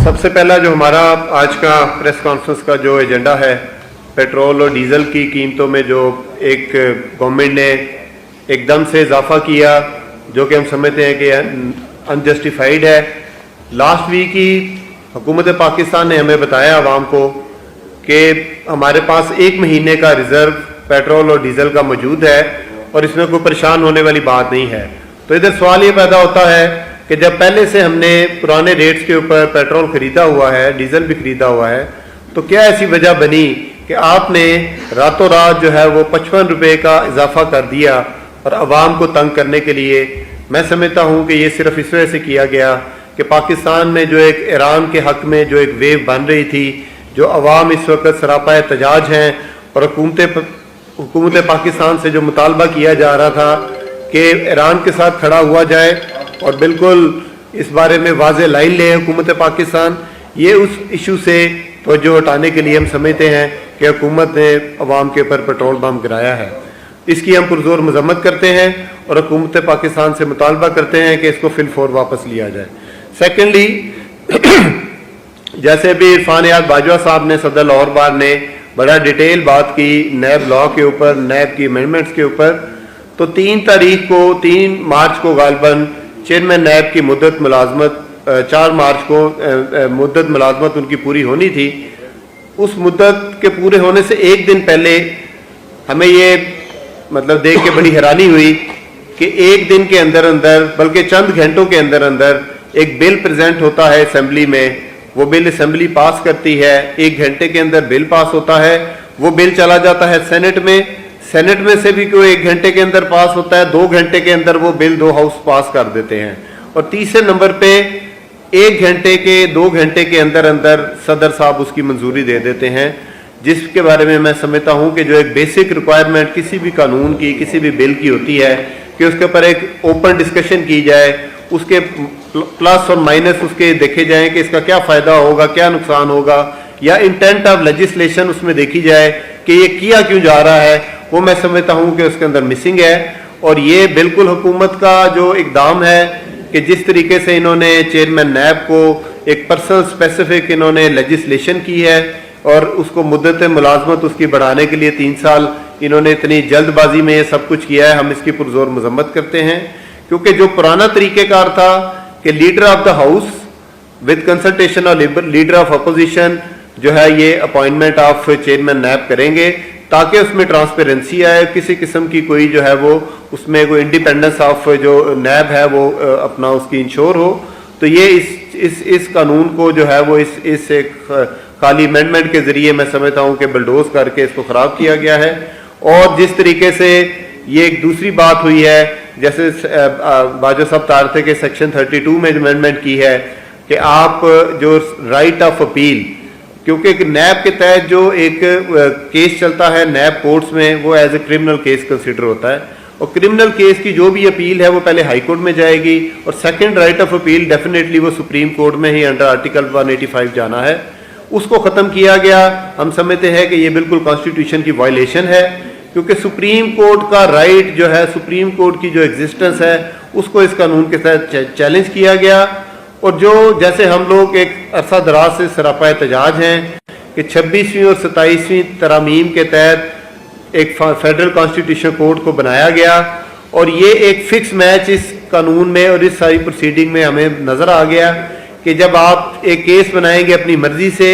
सबसे पहला जो हमारा आज का प्रेस कॉन्फ्रेंस का जो एजेंडा है, पेट्रोल और डीज़ल की कीमतों में जो एक गवर्नमेंट ने एकदम से इजाफा किया, जो कि हम समझते हैं कि अनजस्टिफाइड है। लास्ट वीक ही हुकूमत पाकिस्तान ने हमें बताया आवाम को कि हमारे पास 1 महीने का रिजर्व पेट्रोल और डीज़ल का मौजूद है और इसमें कोई परेशान होने वाली बात नहीं है। तो इधर सवाल ये पैदा होता है कि जब पहले से हमने पुराने रेट्स के ऊपर पेट्रोल खरीदा हुआ है, डीजल भी खरीदा हुआ है, तो क्या ऐसी वजह बनी कि आपने रातों रात जो है वो 55 रुपये का इजाफा कर दिया और आवाम को तंग करने के लिए? मैं समझता हूँ कि ये सिर्फ इस वजह से किया गया कि पाकिस्तान में जो एक ईरान के हक में जो एक वेव बन रही थी, जो अवाम इस वक्त सरापा एहतजाज हैं और हुकूमत पाकिस्तान से जो मुतालबा किया जा रहा था कि ईरान के साथ खड़ा हुआ जाए और बिल्कुल इस बारे में वाज़ेह लाइन ले हुकूमत पाकिस्तान, ये उस इशू से तवज्जो हटाने के लिए हम समझते हैं कि हुकूमत ने अवाम के ऊपर पेट्रोल बम गिराया है। इसकी हम पुरजोर मजम्मत करते हैं और हुकूमत पाकिस्तान से मुतालबा करते हैं कि इसको फिलफौर वापस लिया जाए। सेकेंडली, जैसे भी इरफान याद बाजवा साहब ने, सदर लाहौर बार ने बड़ा डिटेल बात की नैब लॉ के ऊपर, नैब की अमेंडमेंट्स के ऊपर, तो 3 मार्च को गालबन चेयरमैन नैब की मुद्दत मुलाजमत 4 मार्च को मुद्दत मुलाजमत उनकी पूरी होनी थी। उस मुद्दत के पूरे होने से एक दिन पहले हमें ये मतलब देख के बड़ी हैरानी हुई कि एक दिन के अंदर अंदर, बल्कि चंद घंटों के अंदर अंदर एक बिल प्रेजेंट होता है असेंबली में। वो बिल असेंबली पास करती है, 1 घंटे के अंदर बिल पास होता है। वो बिल चला जाता है सेनेट में से भी कोई 1 घंटे के अंदर पास होता है। 2 घंटे के अंदर वो बिल 2 हाउस पास कर देते हैं। और तीसरे नंबर पे 1 घंटे के 2 घंटे के अंदर अंदर सदर साहब उसकी मंजूरी दे देते हैं, जिसके बारे में मैं समझता हूँ कि जो एक बेसिक रिक्वायरमेंट किसी भी कानून की, किसी भी बिल की होती है कि उसके ऊपर एक ओपन डिस्कशन की जाए, उसके प्लस और माइनस उसके देखे जाएं कि इसका क्या फ़ायदा होगा, क्या नुकसान होगा, या इंटेंट ऑफ लेजिस्लेशन उसमें देखी जाए कि ये किया क्यों जा रहा है। वो मैं समझता हूँ कि उसके अंदर मिसिंग है। और ये बिल्कुल हुकूमत का जो इकदाम है कि जिस तरीके से इन्होंने चेयरमैन नैब को एक पर्सनल स्पेसिफिक इन्होंने लेजिस्लेशन की है और उसको मुद्दत मुलाजमत उसकी बढ़ाने के लिए 3 साल इन्होंने इतनी जल्दबाजी में ये सब कुछ किया है, हम इसकी पुरजोर मजम्मत करते हैं। क्योंकि जो पुराना तरीक़ेकार था कि leader of the house with consultation और लीडर ऑफ अपोजिशन जो है ये अपॉइंटमेंट ऑफ चेयरमैन नैब करेंगे, ताकि उसमें ट्रांसपेरेंसी आए, किसी किस्म की कोई जो है वो उसमें कोई इंडिपेंडेंस ऑफ जो नैब है वो अपना उसकी इंश्योर हो। तो ये इस कानून को जो है वो इस एक खाली अमेंडमेंट के जरिए मैं समझता हूँ कि बलडोज करके इसको ख़राब किया गया है। और जिस तरीके से ये एक दूसरी बात हुई है, जैसे बाजवा साहब तार थे कि सेक्शन 32 में अमेंडमेंट की है कि आप जो राइट ऑफ अपील, क्योंकि नैब के तहत जो एक केस चलता है नैब कोर्ट्स में, वो as a criminal case consider होता है और क्रिमिनल केस की जो भी अपील है वो पहले हाई कोर्ट में जाएगी और second right of appeal definitely वो सुप्रीम कोर्ट में ही अंडर आर्टिकल 185 जाना है। उसको ख़त्म किया गया। हम समझते हैं कि ये बिल्कुल कॉन्स्टिट्यूशन की वायलेशन है, क्योंकि सुप्रीम कोर्ट का राइट जो है, सुप्रीम कोर्ट की जो एग्जिस्टेंस है, उसको इस कानून के तहत चैलेंज किया गया। और जो जैसे हम लोग एक अरसा दराज से सरापा एहतजाज हैं कि 26वीं और 27वीं तरमीम के तहत एक फेडरल कॉन्स्टिट्यूशन कोर्ट को बनाया गया और ये एक फिक्स मैच इस कानून में और इस सारी प्रोसीडिंग में हमें नज़र आ गया कि जब आप एक केस बनाएंगे अपनी मर्जी से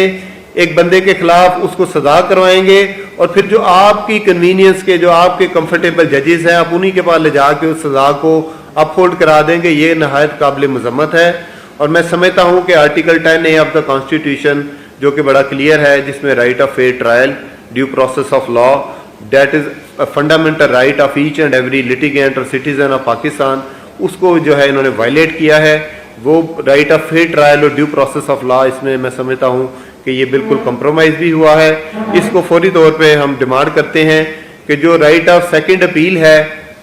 एक बंदे के खिलाफ, उसको सजा करवाएंगे और फिर जो आपकी कन्वीनियंस के, जो आपके कंफर्टेबल जजेस हैं, आप उन्हीं के पास ले जाके उस सजा को अपहोल्ड करा देंगे। ये नहायत काबिल मजम्मत है। और मैं समझता हूँ कि article 10A of the constitution जो कि बड़ा क्लियर है, जिसमें right of fair trial, due process of law, that is a fundamental right of each and every litigant और सिटीजन ऑफ पाकिस्तान, उसको जो है इन्होंने वायलेट किया है। वो राइट ऑफ फेयर ट्रायल और ड्यू प्रोसेस ऑफ लॉ, इसमें मैं समझता हूँ कि ये बिल्कुल कंप्रोमाइज भी हुआ है। इसको फौरी तौर पे हम डिमांड करते हैं कि जो राइट ऑफ सेकंड अपील है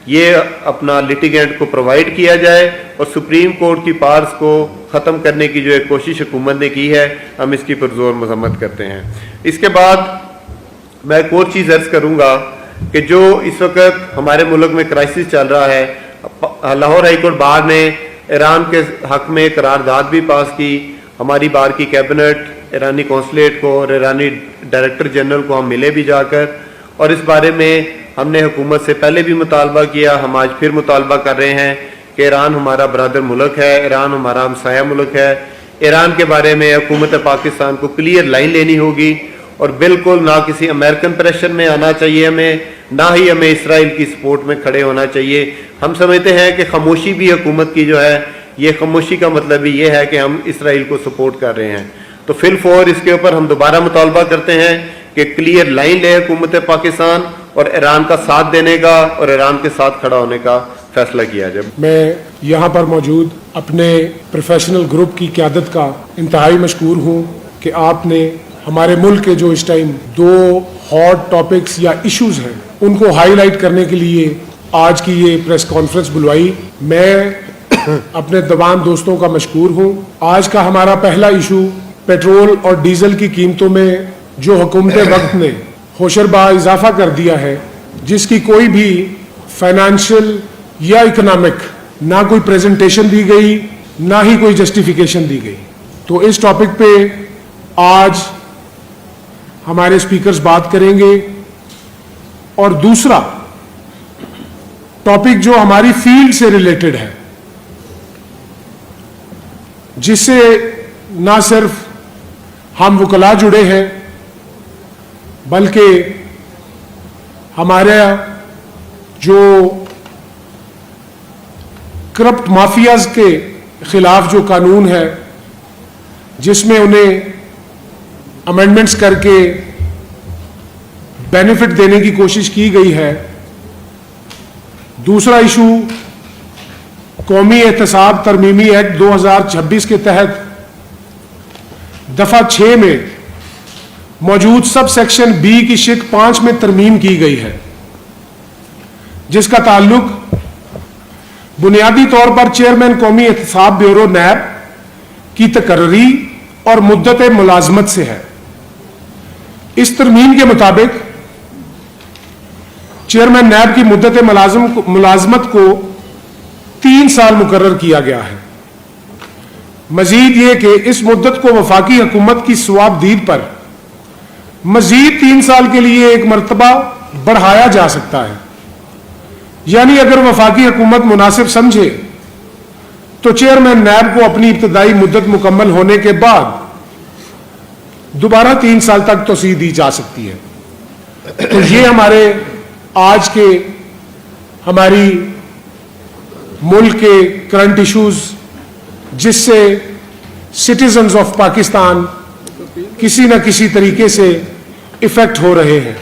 ये अपना लिटिगेंट को प्रोवाइड किया जाए और सुप्रीम कोर्ट की पार्स को ख़त्म करने की जो एक कोशिश हुकूमत ने की है, हम इसकी पुरजोर मजम्मत करते हैं। इसके बाद मैं एक और चीज़ अर्ज करूँगा कि जो इस वक्त हमारे मुल्क में क्राइसिस चल रहा है, लाहौर हाई कोर्ट बार ने ईरान के हक में करारदाद भी पास की ہماری بار کی کیبنٹ، ایرانی کونسلیٹ کو اور ایرانی ڈائریکٹر جنرل کو ہم ملے بھی جا کر، اور اس بارے میں ہم نے حکومت سے پہلے بھی مطالبہ کیا، ہم آج پھر مطالبہ کر رہے ہیں کہ ایران ہمارا برادر ملک ہے، ایران ہمارا ہمسایہ ملک ہے، ایران کے بارے میں حکومت پاکستان کو کلیئر لائن لینی ہوگی، اور بالکل نہ کسی امریکن پریشر میں آنا چاہیے ہمیں، نہ ہی ہمیں اسرائیل کی سپورٹ میں کھڑے ہونا چاہیے۔ ہم سمجھتے ہیں کہ خاموشی بھی حکومت کی جو ہے، یہ خاموشی کا مطلب بھی یہ ہے کہ ہم اسرائیل کو سپورٹ کر رہے ہیں۔ تو فی الفور اس کے اوپر ہم دوبارہ مطالبہ کرتے ہیں کہ کلیئر لائن لے حکومت پاکستان اور ایران کا ساتھ دینے کا اور ایران کے ساتھ کھڑا ہونے کا فیصلہ کیا جائے۔ میں یہاں پر موجود اپنے پروفیشنل گروپ کی قیادت کا انتہائی مشکور ہوں کہ آپ نے ہمارے ملک کے جو اس ٹائم 2 ہاٹ ٹاپکس یا ایشوز ہیں ان کو ہائی لائٹ کرنے کے لیے آج کی یہ پریس کانفرنس بلوائی۔ میں اپنے تمام دوستوں کا مشکور ہوں۔ آج کا ہمارا پہلا ایشو پیٹرول اور ڈیزل کی قیمتوں میں جو حکومت وقت نے ہوشربا اضافہ کر دیا ہے، جس کی کوئی بھی فائنانشل یا اکنامک نہ کوئی پریزنٹیشن دی گئی، نہ ہی کوئی جسٹیفیکیشن دی گئی۔ تو اس ٹاپک پہ آج ہمارے اسپیکرز بات کریں گے۔ اور دوسرا ٹاپک جو ہماری فیلڈ سے ریلیٹڈ ہے، جس سے نہ صرف ہم وکلاء جڑے ہیں بلکہ ہمارے جو کرپٹ مافیاز کے خلاف جو قانون ہے، جس میں انہیں امینڈمنٹس کر کے بینیفٹ دینے کی کوشش کی گئی ہے۔ دوسرا ایشو قومی احتساب ترمیمی ایکٹ 2026 کے تحت دفعہ 6 میں موجود سب سیکشن بی کی شق 5 میں ترمیم کی گئی ہے، جس کا تعلق بنیادی طور پر چیئرمین قومی احتساب بیورو نیب کی تقرری اور مدت ملازمت سے ہے۔ اس ترمیم کے مطابق چیئرمین نیب کی مدت ملازمت کو 3 سال مقرر کیا گیا ہے۔ مزید یہ کہ اس مدت کو وفاقی حکومت کی صوابدید پر مزید 3 سال کے لیے ایک مرتبہ بڑھایا جا سکتا ہے، یعنی اگر وفاقی حکومت مناسب سمجھے تو چیئرمین نیب کو اپنی ابتدائی مدت مکمل ہونے کے بعد دوبارہ 3 سال تک توسیع دی جا سکتی ہے۔ تو یہ ہمارے آج کے ہماری ملک کے کرنٹ ایشوز، جس سے سٹیزنز آف پاکستان کسی نہ کسی طریقے سے افیکٹ ہو رہے ہیں۔